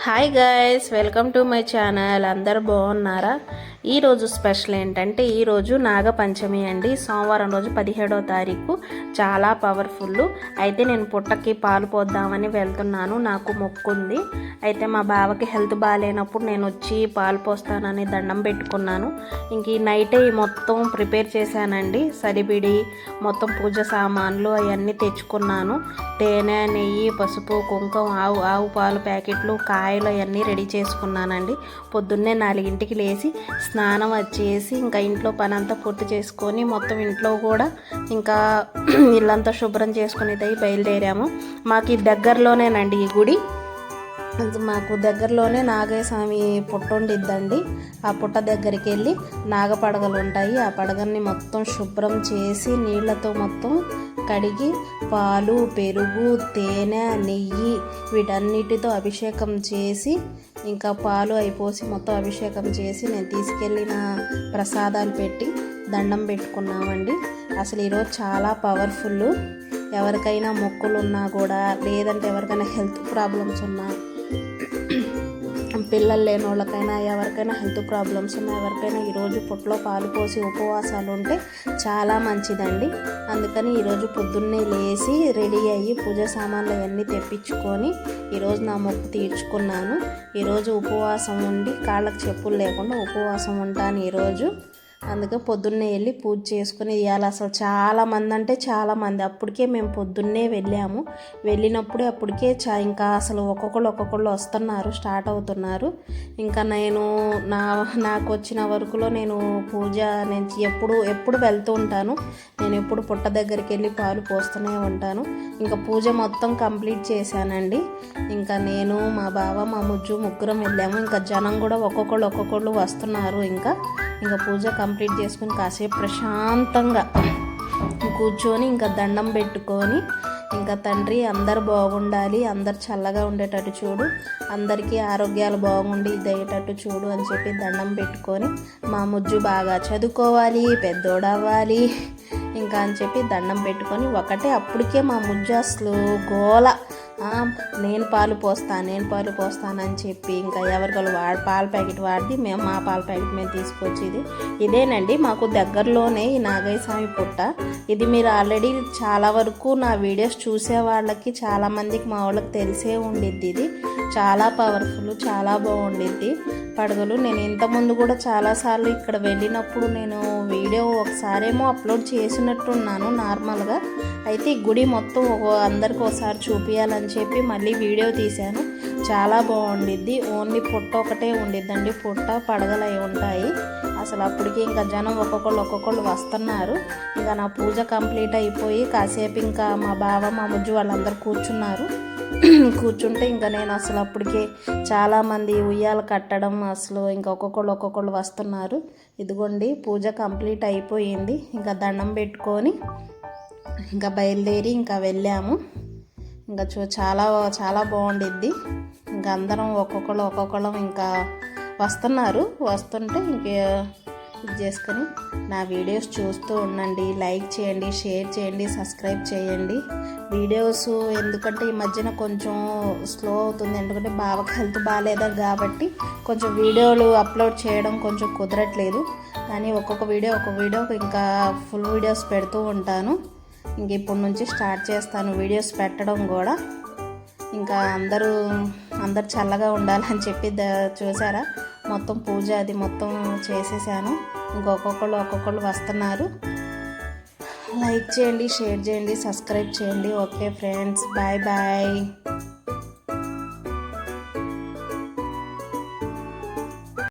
Hi guys, welcome to my channel. అందరు బాగున్నారా? ఈరోజు స్పెషల్ ఏంటంటే ఈరోజు నాగపంచమి అండి. సోమవారం రోజు 17వ తారీఖు. చాలా పవర్ఫుల్. అయితే నేను పుట్టకి పాలు పోద్దామని వెళ్తున్నాను. నాకు మొక్కుంది. అయితే మా బావకి హెల్త్ బాగాలేనప్పుడు నేను వచ్చి పాలు పోస్తానని దండం పెట్టుకున్నాను. ఇంక ఈ నైటే మొత్తం ప్రిపేర్ చేశానండి. సరిపిడి మొత్తం పూజ సామాన్లు అవన్నీ తెచ్చుకున్నాను. తేనె, నెయ్యి, పసుపు, కుంకుమ, ఆవు పాలు ప్యాకెట్లు, కాయలు అవన్నీ రెడీ చేసుకున్నానండి. పొద్దున్నే 4ంటికి లేచి స్నానం వచ్చేసి ఇంకా ఇంట్లో పని అంతా పూర్తి చేసుకొని మొత్తం ఇంట్లో కూడా ఇంకా ఇల్లంతా శుభ్రం చేసుకుని బయలుదేరాము. మాకు ఈ దగ్గరలోనేనండి ఈ గుడి. మాకు దగ్గరలోనే నాగయ్య స్వామి పుట్ట ఉండిద్దండి. ఆ పుట్ట దగ్గరికి వెళ్ళి నాగపడగలు ఉంటాయి. ఆ పడగల్ని మొత్తం శుభ్రం చేసి నీళ్లతో మొత్తం కడిగి పాలు, పెరుగు, తేనె, నెయ్యి వీటన్నిటితో అభిషేకం చేసి ఇంకా పాలు అయిపోసి మొత్తం అభిషేకం చేసి నేను తీసుకెళ్ళిన ప్రసాదాలు పెట్టి దండం పెట్టుకున్నామండి. అసలు ఈరోజు చాలా పవర్ఫుల్. ఎవరికైనా మొక్కులు ఉన్నా కూడా, లేదంటే ఎవరికైనా హెల్త్ ప్రాబ్లమ్స్ ఉన్నా, పిల్లలు లేని వాళ్ళకైనా, ఎవరికైనా హెల్త్ ప్రాబ్లమ్స్ ఉన్నా, ఎవరికైనా ఈరోజు పుట్టలో పాలు పోసి ఉపవాసాలు ఉంటే చాలా మంచిదండి. అందుకని ఈరోజు పొద్దున్నే లేచి రెడీ అయ్యి పూజ సామాన్లు అవన్నీ తెప్పించుకొని ఈరోజు నా మొక్కు తీర్చుకున్నాను. ఈరోజు ఉపవాసం ఉండి కాళ్ళకు చెప్పులు లేకుండా ఉపవాసం ఉంటాను ఈరోజు. అందుకే పొద్దున్నే వెళ్ళి పూజ చేసుకుని ఇవాళ అసలు చాలామంది అంటే చాలామంది. అప్పటికే మేము పొద్దున్నే వెళ్ళాము. వెళ్ళినప్పుడే అప్పటికే ఇంకా అసలు ఒక్కొక్కళ్ళు వస్తున్నారు, స్టార్ట్ అవుతున్నారు. ఇంకా నాకు వచ్చిన వరకులో నేను పూజ ఎప్పుడు వెళ్తూ ఉంటాను. నేను ఎప్పుడు పుట్ట దగ్గరికి వెళ్ళి పాలు పోస్తూనే ఉంటాను. ఇంకా పూజ మొత్తం కంప్లీట్ చేశానండి. ఇంకా నేను, మా బావ, మా ముజ్జు ముగ్గురం వెళ్ళాము. ఇంకా జనం కూడా ఒక్కొక్కళ్ళు వస్తున్నారు. ఇంకా పూజ కంప్లీట్ చేసుకుని కాసేపు ప్రశాంతంగా కూర్చొని ఇంకా దండం పెట్టుకొని ఇంకా తండ్రి అందరు బాగుండాలి, అందరు చల్లగా ఉండేటట్టు చూడు, అందరికీ ఆరోగ్యాలు బాగుండి ఇదయ్యేటట్టు చూడు అని చెప్పి దండం పెట్టుకొని మా ముజ్జు బాగా చదువుకోవాలి, పెద్దోడవ్వాలి ఇంకా అని చెప్పి దండం పెట్టుకొని అప్పటికే మా ముజ్జు అసలు గోల, నేను పాలు పోస్తానని చెప్పి ఇంకా ఎవరికలు పాల ప్యాకెట్ వాడిది, మా పాల ప్యాకెట్ మేము తీసుకొచ్చేది. ఇదేనండి మాకు దగ్గరలోనే ఈ నాగయ్య స్వామి పుట్ట. ఇది మీరు ఆల్రెడీ చాలా వరకు నా వీడియోస్ చూసే వాళ్ళకి, చాలామందికి మా వాళ్ళకి తెలిసే ఉండిద్ది. ఇది చాలా పవర్ఫుల్, చాలా బాగుండిద్ది పడగలు. నేను ఇంతకుముందు కూడా చాలాసార్లు ఇక్కడ వెళ్ళినప్పుడు నేను వీడియో ఒకసారేమో అప్లోడ్ చేసినట్టున్నాను నార్మల్గా. అయితే ఈ గుడి మొత్తం అందరికి ఒకసారి చూపించాలని చెప్పి మళ్ళీ వీడియో తీశాను. చాలా బాగుండిద్ది. ఓన్లీ పుట్ట ఒకటే ఉండిద్దండి. పుట్ట, పడగలు అవి ఉంటాయి. అసలు అప్పటికి ఇంకా జనం ఒక్కొక్కళ్ళు వస్తున్నారు. ఇంకా నా పూజ కంప్లీట్ అయిపోయి కాసేపు ఇంకా మా బావ, మా ముజ్జు వాళ్ళందరూ కూర్చుంటే ఇంకా నేను అసలు అప్పటికే చాలామంది ఉయ్యాల కట్టడం, అసలు ఇంకా ఒక్కొక్కళ్ళు వస్తున్నారు. ఇదిగోండి పూజ కంప్లీట్ అయిపోయింది. ఇంకా దండం పెట్టుకొని ఇంకా బయలుదేరి ఇంకా వెళ్ళాము. ఇంకా చాలా చాలా బాగుండిద్ది. ఇంకా అందరం ఒక్కొక్కళ్ళం ఇంకా వస్తుంటే ఇంకా ఇది చేసుకొని నా వీడియోస్ చూస్తూ ఉండండి. లైక్ చేయండి, షేర్ చేయండి, సబ్స్క్రైబ్ చేయండి. వీడియోస్ ఎందుకంటే ఈ మధ్యన కొంచెం స్లో అవుతుంది. ఎందుకంటే బావకి హెల్త్ బాగాలేదు కాబట్టి కొంచెం వీడియోలు అప్లోడ్ చేయడం కొంచెం కుదరట్లేదు. కానీ ఒక్కొక్క వీడియో ఇంకా ఫుల్ వీడియోస్ పెడుతూ ఉంటాను. ఇంక ఇప్పటి నుంచి స్టార్ట్ చేస్తాను వీడియోస్ పెట్టడం కూడా. ఇంకా అందరూ చల్లగా ఉండాలని చెప్పి చూసారా, మొత్తం పూజ అది మొత్తం చేసేసాను. ఒక్కొక్కళ్ళు వస్తున్నారు. లైక్ చేయండి, షేర్ చేయండి, సబ్స్క్రైబ్ చేయండి. Okay friends, bye.